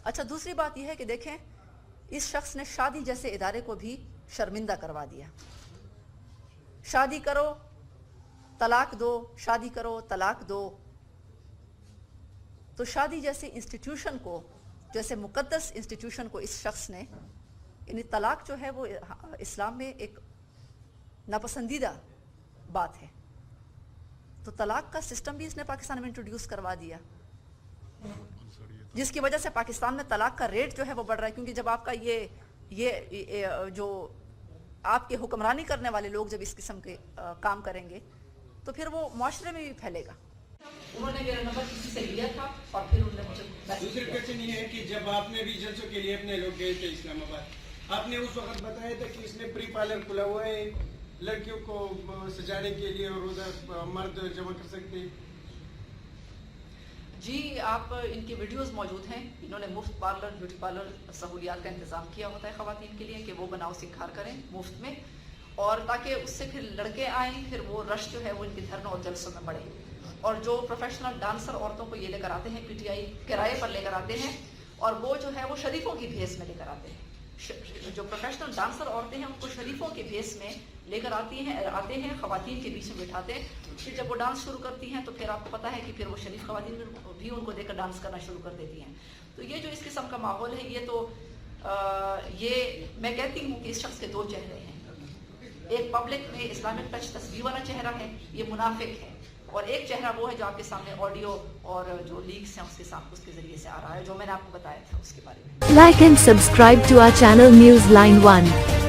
اچھا دوسری بات یہ ہے کہ دیکھیں اس شخص نے شادی جیسے ادارے کو بھی شرمندہ کروا دیا. شادی کرو طلاق دو، شادی کرو طلاق دو. تو شادی جیسے انسٹیٹیوشن کو، جیسے مقدس انسٹیٹیوشن کو اس شخص نے، یعنی طلاق جو ہے وہ اسلام میں ایک ناپسندیدہ بات ہے، تو طلاق کا سسٹم بھی اس نے پاکستان میں انٹروڈیوس کروا دیا، جس کی وجہ سے پاکستان میں طلاق کا ریٹ جو ہے وہ بڑھ رہا ہے. کیونکہ جب آپ کا یہ جو آپ کے حکمرانی کرنے والے لوگ جب اس قسم کے کام کریں گے تو پھر وہ معاشرے میں بھی پھیلے گا. انہوں نے میرا نمبر کسی سے لیا تھا اور پھر انہوں نے مجھے دوسری کوشچن یہ ہے کہ جب آپ نے بھی جلسوں کے لیے اپنے لوگ گئے تھے اسلام آباد، آپ نے اس وقت بتایا تھا کہ اس نے پری پارلر کھلا ہوا ہے لڑکیوں کو سجانے کے لیے اور ادھر مرد جمع کر سکتے ہیں. جی آپ ان کی ویڈیوز موجود ہیں. انہوں نے مفت پارلر، بیوٹی پارلر سہولیات کا انتظام کیا ہوتا ہے خواتین کے لیے کہ وہ بناؤ سنکھار کریں مفت میں، اور تاکہ اس سے پھر لڑکے آئیں، پھر وہ رش جو ہے وہ ان کے دھرنوں اور جلسوں میں بڑھے. اور جو پروفیشنل ڈانسر عورتوں کو یہ لے کر آتے ہیں پی ٹی آئی کرائے پر لے کر آتے ہیں، اور وہ جو ہے وہ شریفوں کی بھیس میں لے کر آتے ہیں. جو پروفیشنل ڈانسر عورتیں ہیں ان کو شریفوں کے بھیس میں لے کر آتے ہیں، خواتین کے بیچ میں بٹھاتے ہیں. پھر جب وہ ڈانس شروع کرتی ہیں تو پھر آپ کو پتہ ہے کہ پھر وہ شریف خواتین بھی ان کو دیکھ کر ڈانس کرنا شروع کر دیتی ہیں. تو یہ جو اس قسم کا ماحول ہے، یہ تو یہ میں کہتی ہوں کہ اس شخص کے دو چہرے ہیں. ایک پبلک میں اسلامک ٹچ تصویر والا چہرہ ہے، یہ منافق ہے، اور ایک چہرہ وہ ہے جو آپ کے سامنے آڈیو اور جو لیکس ہیں اس کے ذریعے سے آ رہا ہے، جو میں نے آپ کو بتایا تھا اس کے بارے میں. Like and subscribe to our channel Newsline 1.